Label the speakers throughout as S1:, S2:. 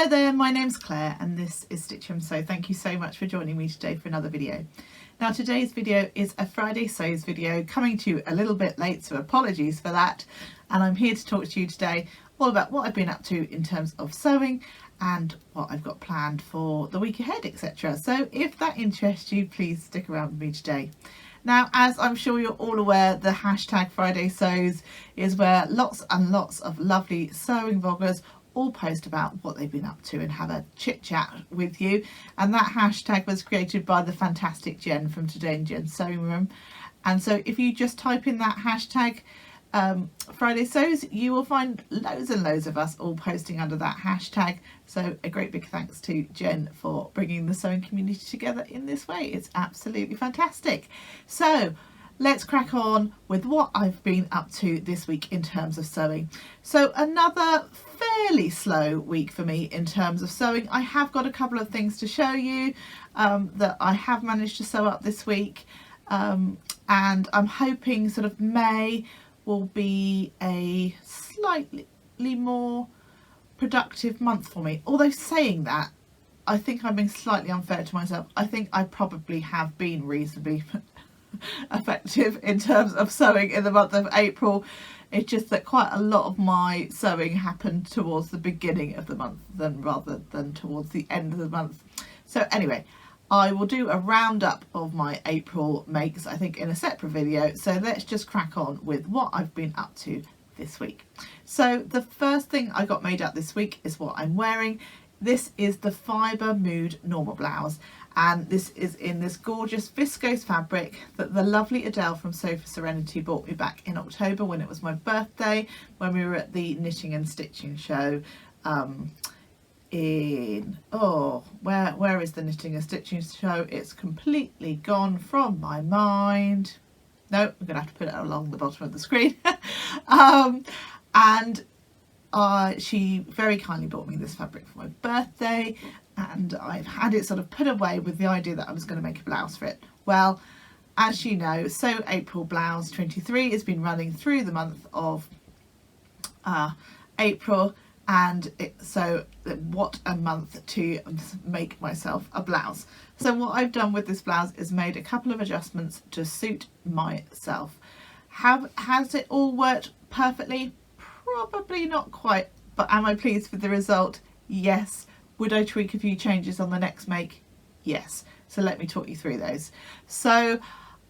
S1: Hello there, my name's Claire and this is Stitch and Sew. Thank you so much for joining me today for another video. Now today's video is a Friday Sews video, coming to you a little bit late, so apologies for that. And I'm here to talk to you today all about what I've been up to in terms of sewing and what I've got planned for the week ahead, etc. So if that interests you, please stick around with me today. Now, as I'm sure you're all aware, the hashtag Friday Sews is where lots and lots of lovely sewing vloggers all post about what they've been up to and have a chit chat with you. And that hashtag was created by the fantastic Jen from Today in Jen's Sewing Room. And so if you just type in that hashtag Friday Sews, you will find loads and loads of us all posting under that hashtag. So a great big thanks to Jen for bringing the sewing community together in this way. It's absolutely fantastic. So let's crack on with what I've been up to this week in terms of sewing. So another fairly slow week for me in terms of sewing. I have got a couple of things to show you that I have managed to sew up this week, and I'm hoping sort of May will be a slightly more productive month for me. Although saying that, I think I'm being slightly unfair to myself. I think I probably have been reasonably effective in terms of sewing in the month of April. It's just that quite a lot of my sewing happened towards the beginning of the month rather than towards the end of the month. So anyway, I will do a roundup of my April makes, I think, in a separate video. So let's just crack on with what I've been up to this week. So the first thing I got made up this week is what I'm wearing. This is the Fibre Mood normal blouse, and this is in this gorgeous viscose fabric that the lovely Adele from Sew for Serenity bought me back in October when it was my birthday, when we were at the knitting and stitching show where is the knitting and stitching show? It's completely gone from my mind. No, I'm gonna have to put it along the bottom of the screen. And she very kindly bought me this fabric for my birthday, and I've had it sort of put away with the idea that I was going to make a blouse for it. Well, as you know, Sew April Blouse 23 has been running through the month of April, and so what a month to make myself a blouse. So what I've done with this blouse is made a couple of adjustments to suit myself. Has it all worked perfectly? Probably not quite, but am I pleased with the result? Yes. Would I tweak a few changes on the next make? Yes. So let me talk you through those. So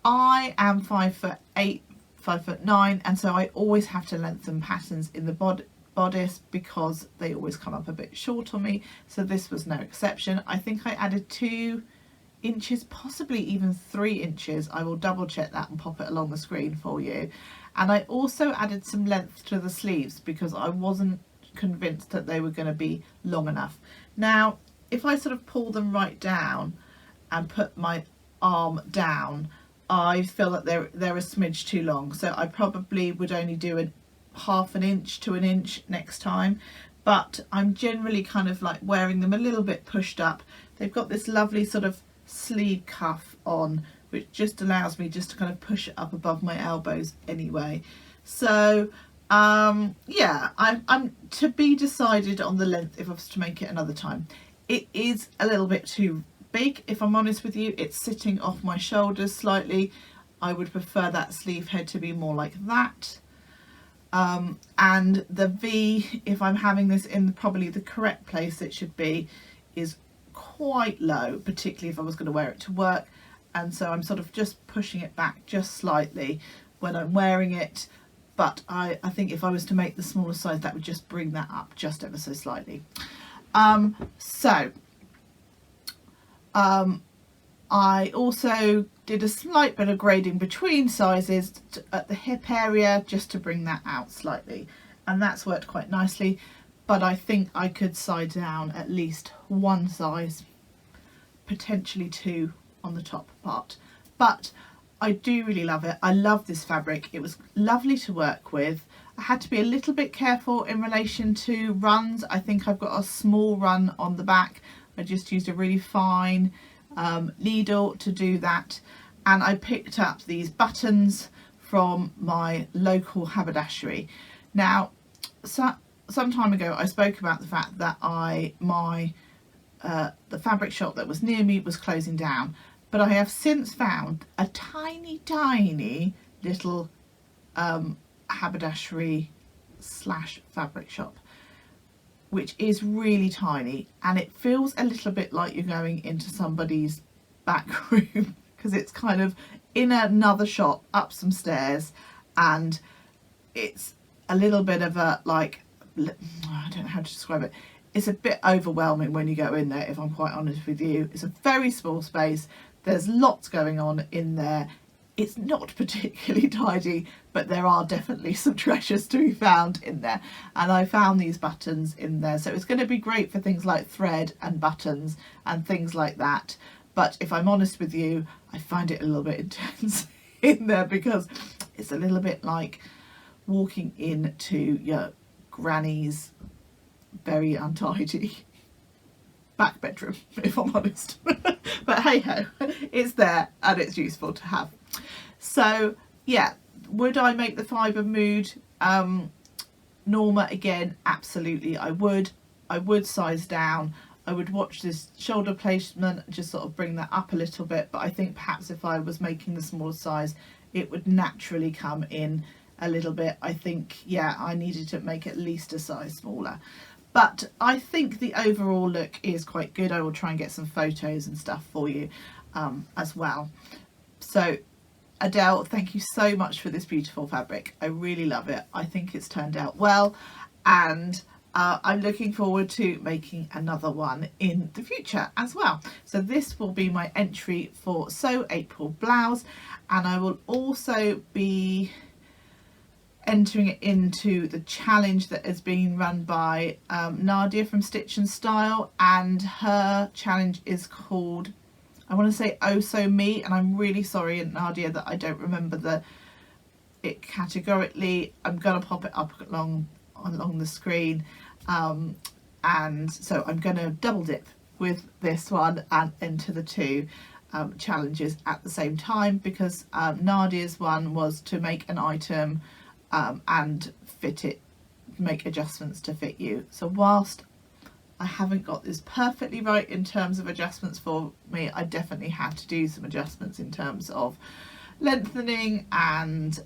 S1: I am 5'8", 5'9", and so I always have to lengthen patterns in the bodice because they always come up a bit short on me. So this was no exception. I think I added 2 inches, possibly even 3 inches. I will double check that and pop it along the screen for you. And I also added some length to the sleeves because I wasn't convinced that they were going to be long enough. Now, if I sort of pull them right down and put my arm down, I feel that they're a smidge too long. So I probably would only do a ½ inch to 1 inch next time. But I'm generally kind of like wearing them a little bit pushed up. They've got this lovely sort of sleeve cuff on, which just allows me just to kind of push it up above my elbows anyway. So yeah, I'm to be decided on the length if I was to make it another time. It is a little bit too big, if I'm honest with you. It's sitting off my shoulders slightly. I would prefer that sleeve head to be more like that. And the V, if I'm having this in probably the correct place it should be, is quite low, particularly if I was going to wear it to work. And so I'm sort of just pushing it back just slightly when I'm wearing it. But I think if I was to make the smaller size, that would just bring that up just ever so slightly. I also did a slight bit of grading between sizes at the hip area just to bring that out slightly. And that's worked quite nicely. But I think I could side down at least 1 size, potentially 2 on the top part. But I do really love it. I love this fabric. It was lovely to work with. I had to be a little bit careful in relation to runs. I think I've got a small run on the back. I just used a really fine needle to do that. And I picked up these buttons from my local haberdashery. Now, so some time ago I spoke about the fact that the fabric shop that was near me was closing down, but I have since found a tiny little haberdashery slash fabric shop, which is really tiny, and it feels a little bit like you're going into somebody's back room because it's kind of in another shop up some stairs, and it's a little bit of a, like, I don't know how to describe it. It's a bit overwhelming when you go in there, if I'm quite honest with you. It's a very small space. There's lots going on in there. It's not particularly tidy, but there are definitely some treasures to be found in there. And I found these buttons in there. So it's going to be great for things like thread and buttons and things like that. But if I'm honest with you, I find it a little bit intense in there, because it's a little bit like walking into your granny's very untidy back bedroom, if I'm honest. But hey ho, it's there and it's useful to have. So yeah, would I make the fibre mood Norma again? Absolutely I would. I would size down. I would watch this shoulder placement, just sort of bring that up a little bit, but I think perhaps if I was making the smaller size, it would naturally come in a little bit. I think, yeah, I needed to make at least a size smaller. But I think the overall look is quite good. I will try and get some photos and stuff for you as well. So Adele, thank you so much for this beautiful fabric. I really love it. I think it's turned out well, and I'm looking forward to making another one in the future as well. So this will be my entry for Sew April Blouse, and I will also be entering it into the challenge that has been run by Nadia from Stitch and Style, and her challenge is called, I want to say Oh So Me, and I'm really sorry, Nadia, that I don't remember it categorically. I'm gonna pop it up along the screen, and so I'm gonna double dip with this one and into the two challenges at the same time, because Nadia's one was to make an item and fit it, make adjustments to fit you. So whilst I haven't got this perfectly right in terms of adjustments for me, I definitely had to do some adjustments in terms of lengthening and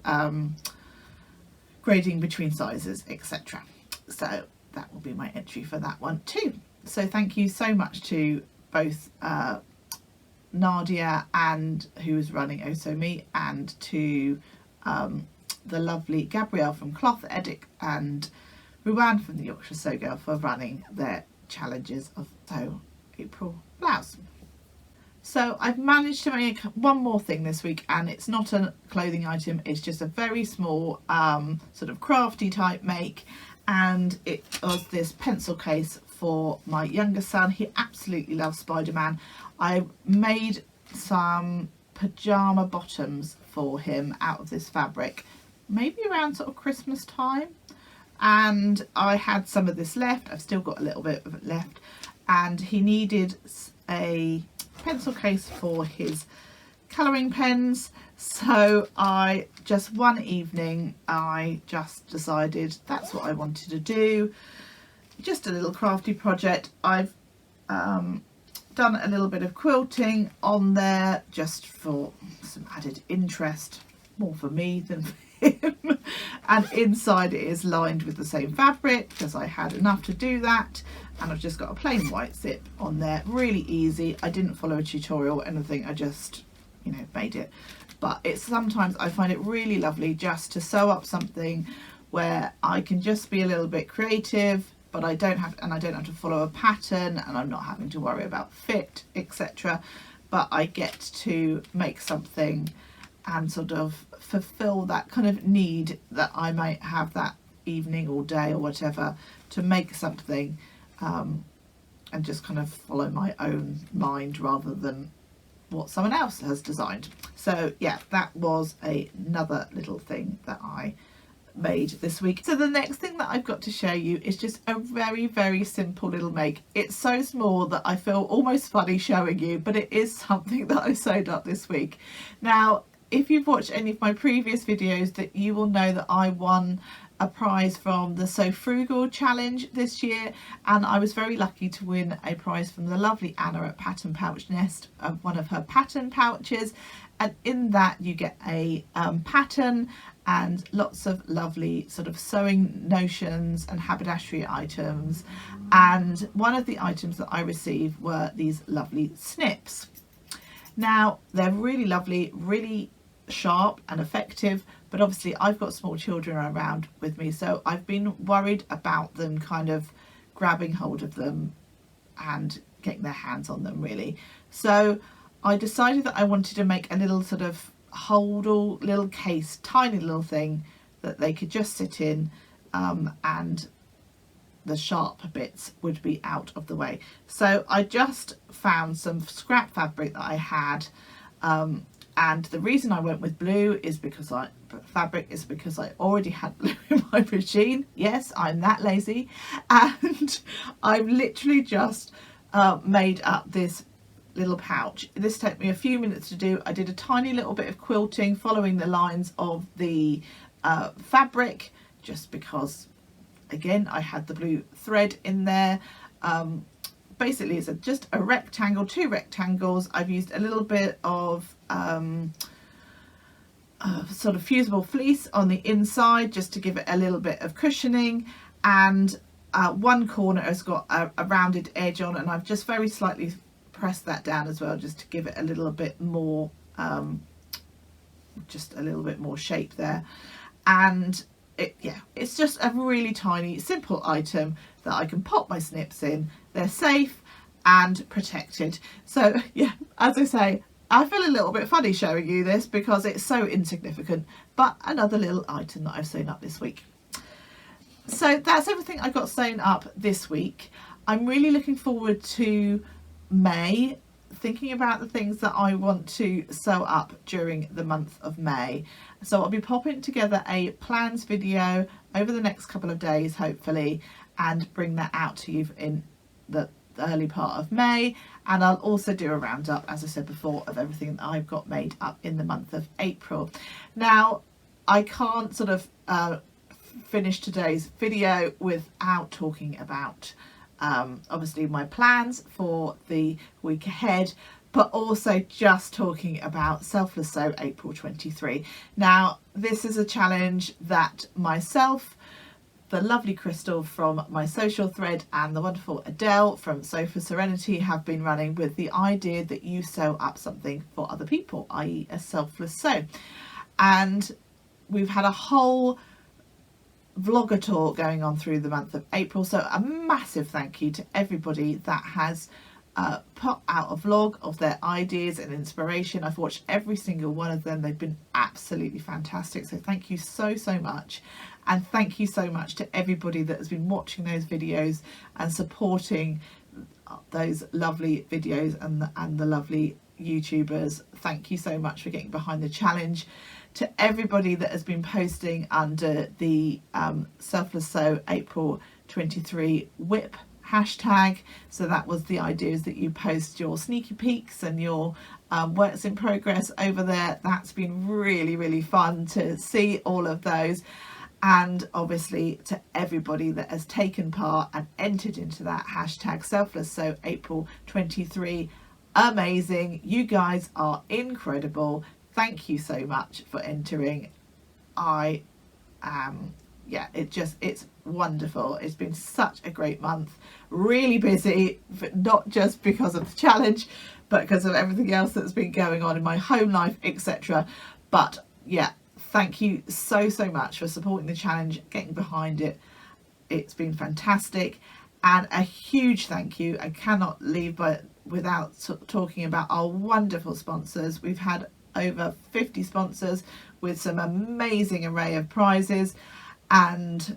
S1: grading between sizes, etc. So that will be my entry for that one too. So thank you so much to both Nadia, and who is running Oh So Me, and to the lovely Gabrielle from Cloth Edic and Ruan from the Yorkshire Sew Girl for running their challenges of Sew April Blouse. So I've managed to make one more thing this week, and it's not a clothing item, it's just a very small sort of crafty type make, and it was this pencil case for my younger son. He absolutely loves Spider-Man. I made some pyjama bottoms for him out of this fabric, maybe around sort of Christmas time, and I had some of this left. I've still got a little bit of it left, and he needed a pencil case for his colouring pens. So I just one evening I just decided that's what I wanted to do, just a little crafty project. I've done a little bit of quilting on there just for some added interest, more for me than for him, and inside it is lined with the same fabric because I had enough to do that, and I've just got a plain white zip on there. Really easy. I didn't follow a tutorial or anything, I just, you know, made it. But it's sometimes I find it really lovely just to sew up something where I can just be a little bit creative, but I don't have to follow a pattern, and I'm not having to worry about fit, etc. But I get to make something and sort of fulfill that kind of need that I might have that evening or day or whatever, to make something and just kind of follow my own mind rather than what someone else has designed. So yeah, that was another little thing that I made this week. So the next thing that I've got to show you is just a very simple little make. It's so small that I feel almost funny showing you, but it is something that I sewed up this week. Now, if you've watched any of my previous videos, that you will know that I won a prize from the So Frugal challenge this year, and I was very lucky to win a prize from the lovely Anna at Pattern Pouch Nest, one of her pattern pouches, and in that you get a pattern and lots of lovely sort of sewing notions and haberdashery items. And one of the items that I received were these lovely snips. Now they're really lovely, really sharp and effective, but obviously I've got small children around with me, so I've been worried about them kind of grabbing hold of them and getting their hands on them really. So I decided that I wanted to make a little sort of holdall little case, tiny little thing that they could just sit in, and the sharp bits would be out of the way. So I just found some scrap fabric that I had, and the reason I went with blue is because I already had blue in my machine. Yes, I'm that lazy, and I've literally just made up this little pouch. This took me a few minutes to do. I did a tiny little bit of quilting following the lines of the fabric, just because again I had the blue thread in there. Basically it's just a rectangle, two rectangles. I've used a little bit of sort of fusible fleece on the inside just to give it a little bit of cushioning, and one corner has got a rounded edge on, and I've just very slightly pressed that down as well just to give it a little bit more shape there. And it's just a really tiny simple item that I can pop my snips in. They're safe and protected. So yeah, as I say, I feel a little bit funny showing you this because it's so insignificant, but another little item that I've sewn up this week. So that's everything I got sewn up this week. I'm really looking forward to May, thinking about the things that I want to sew up during the month of May. So I'll be popping together a plans video over the next couple of days hopefully, and bring that out to you in the early part of May. And I'll also do a roundup, as I said before, of everything that I've got made up in the month of April. Now I can't sort of finish today's video without talking about obviously my plans for the week ahead, but also just talking about Selfless Sew April 23. Now this is a challenge that myself, the lovely Crystal from my social thread, and the wonderful Adele from Sew for Serenity have been running, with the idea that you sew up something for other people, i.e. a selfless sew. And we've had a whole vlogger tour going on through the month of April, so a massive thank you to everybody that has put out a vlog of their ideas and inspiration. I've watched every single one of them. They've been absolutely fantastic, so thank you so much. And thank you so much to everybody that has been watching those videos and supporting those lovely videos and the lovely YouTubers. Thank you so much for getting behind the challenge. To everybody that has been posting under the Selfless Sew April 23 WIP hashtag. So that was the idea, is that you post your sneaky peeks and your works in progress over there. That's been really fun to see all of those. And obviously to everybody that has taken part and entered into that hashtag Selfless Sew April 23. Amazing. You guys are incredible. Thank you so much for entering. It's wonderful. It's been such a great month, really busy, but not just because of the challenge, but because of everything else that's been going on in my home life, etc. But yeah, thank you so much for supporting the challenge, getting behind it. It's been fantastic. And a huge thank you, I cannot leave without talking about our wonderful sponsors. We've had over 50 sponsors with some amazing array of prizes, and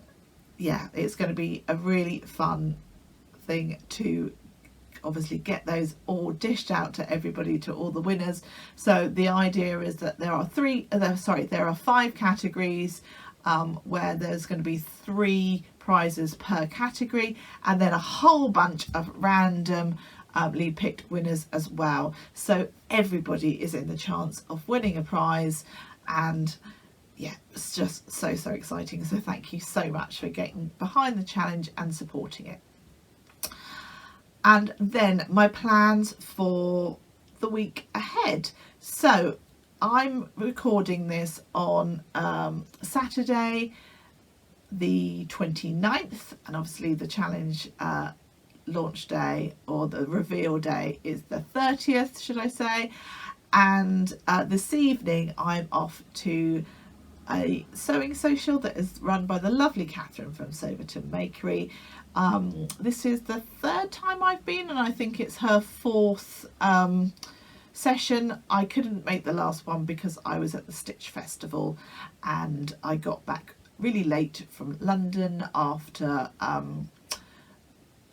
S1: yeah, it's going to be a really fun thing to obviously get those all dished out to everybody, to all the winners. So the idea is that there are 5 categories where there's going to be 3 prizes per category, and then a whole bunch of random picked winners as well. So everybody is in the chance of winning a prize, and yeah, it's just so exciting. So thank you so much for getting behind the challenge and supporting it. And then my plans for the week ahead. So I'm recording this on Saturday the 29th, and obviously the challenge launch day, or the reveal day, is the 30th, should I say. And this evening I'm off to a sewing social that is run by the lovely Catherine from Soberton Makery. This is the 3rd time I've been, and I think it's her 4th session. I couldn't make the last one because I was at the Stitch Festival and I got back really late from London after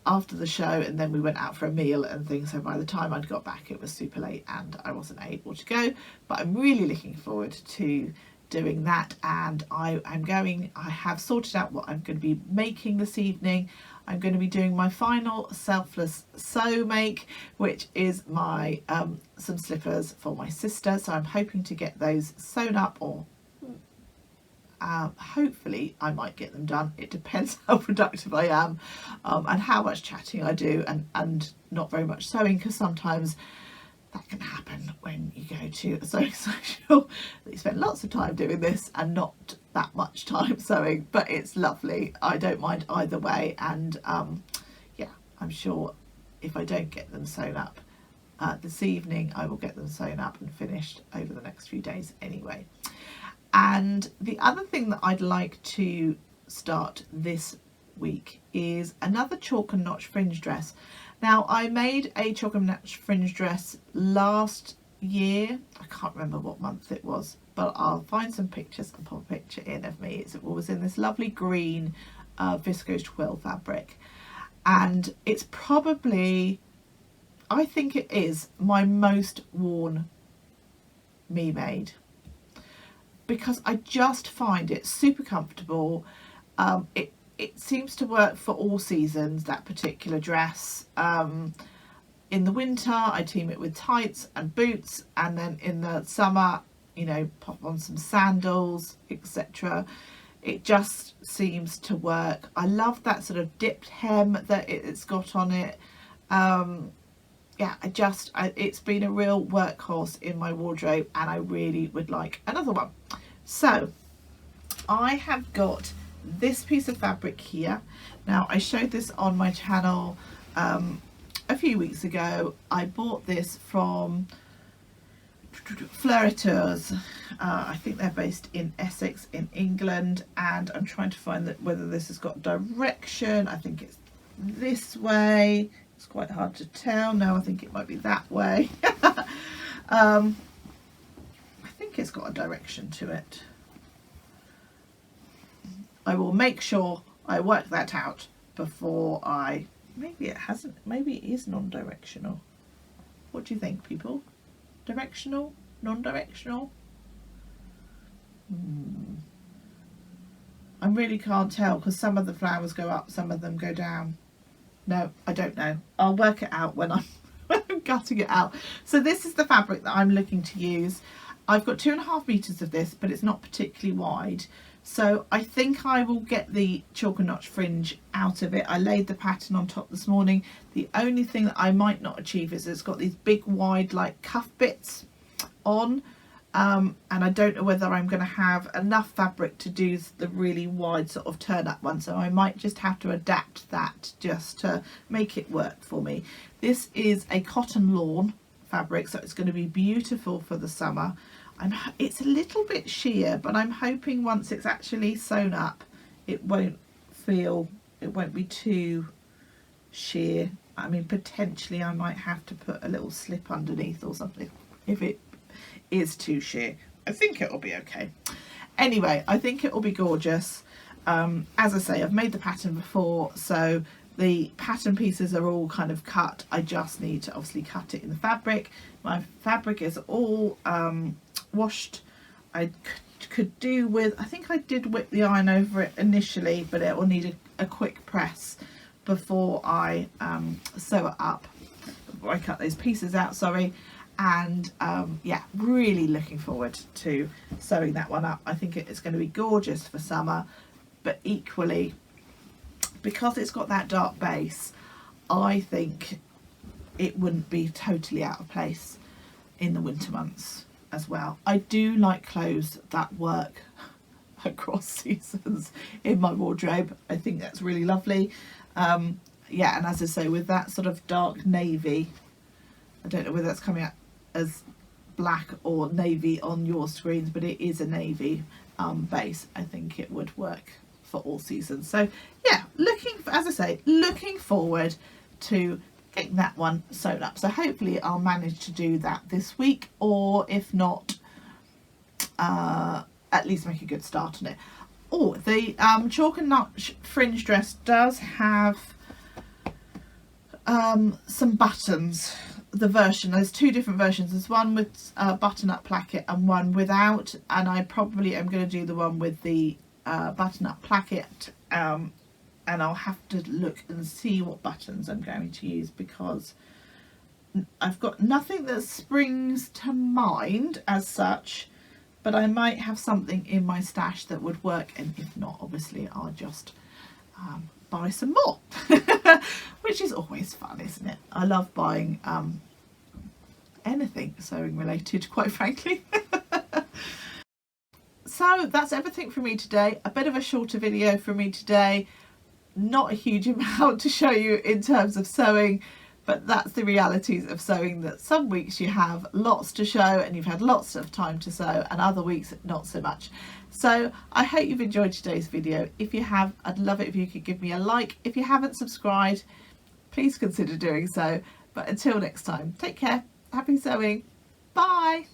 S1: the show, and then we went out for a meal and things, so by the time I'd got back it was super late and I wasn't able to go. But I'm really looking forward to doing that, and I have sorted out what I'm going to be making this evening. I'm going to be doing my final Selfless sew make, which is my some slippers for my sister, so I'm hoping to get those sewn up, or hopefully I might get them done. It depends how productive I am and how much chatting I do, and not very much sewing, because sometimes that can happen when you go to a sewing social. You spend lots of time doing this and not that much time sewing, but it's lovely. I don't mind either way, and yeah, I'm sure if I don't get them sewn up this evening, I will get them sewn up and finished over the next few days anyway. And the other thing that I'd like to start this week is another chalk and notch fringe dress. Now, I made a chalk and notch fringe dress last year. I can't remember what month it was, but I'll find some pictures and put a picture in of me. It was in this lovely green viscose twill fabric, and it's probably, I think it is my most worn me made, because I just find it super comfortable. It seems to work for all seasons, that particular dress. In the winter I team it with tights and boots, and then in the summer, you know, pop on some sandals, etc. It just seems to work. I love that sort of dipped hem that it's got on it. Yeah, it's been a real workhorse in my wardrobe, and I really would like another one. So I have got this piece of fabric here. Now, I showed this on my channel a few weeks ago. I bought this from Fleuriteurs. I think they're based in Essex in England, and I'm trying to find that whether this has got direction. I think it's this way. It's quite hard to tell. No, I think it might be that way. I think it's got a direction to it. I will make sure I work that out before I, maybe it hasn't, maybe it is non-directional. What do you think, people? Directional? Non-directional? I really can't tell, because some of the flowers go up, some of them go down. No, I don't know. I'll work it out when I'm cutting it out. So this is the fabric that I'm looking to use. I've got 2.5 meters of this, but it's not particularly wide. So I think I will get the chalk and notch fringe out of it. I laid the pattern on top this morning. The only thing that I might not achieve is it's got these big wide like cuff bits on, and I don't know whether I'm going to have enough fabric to do the really wide sort of turn up one, so I might just have to adapt that just to make it work for me. This is a cotton lawn fabric, so it's going to be beautiful for the summer. It's a little bit sheer, but I'm hoping once it's actually sewn up it won't be too sheer. I mean, potentially I might have to put a little slip underneath or something if it is too sheer. I think it'll be okay. Anyway, I think it will be gorgeous. As I say, I've made the pattern before, so the pattern pieces are all kind of cut. I just need to obviously cut it in the fabric. My fabric is all washed. I could do with, I think I did whip the iron over it initially, but it will need a quick press before I sew it up, before I cut those pieces out, sorry. and yeah, really looking forward to sewing that one up. I think it's going to be gorgeous for summer, but equally, because it's got that dark base, I think it wouldn't be totally out of place in the winter months as well. I do like clothes that work across seasons in my wardrobe. I think that's really lovely. Yeah, and as I say, with that sort of dark navy, I don't know whether that's coming out as black or navy on your screens, but it is a navy base. I think it would work for all seasons. So yeah, as I say, looking forward to getting that one sewn up. So hopefully I'll manage to do that this week, or if not, at least make a good start on it. Oh, the chalk and nut fringe dress does have some buttons. The version, there's two different versions. There's one with button up placket and one without, and I probably am going to do the one with the button up placket, and I'll have to look and see what buttons I'm going to use, because I've got nothing that springs to mind as such, but I might have something in my stash that would work, and if not, obviously I'll just buy some more. Which is always fun, isn't it? I love buying anything sewing related, quite frankly. So that's everything from me today. A bit of a shorter video from me today, not a huge amount to show you in terms of sewing, but that's the realities of sewing, that some weeks you have lots to show and you've had lots of time to sew, and other weeks not so much. So I hope you've enjoyed today's video. If you have, I'd love it if you could give me a like. If you haven't subscribed, please consider doing so. But until next time, take care, happy sewing, bye.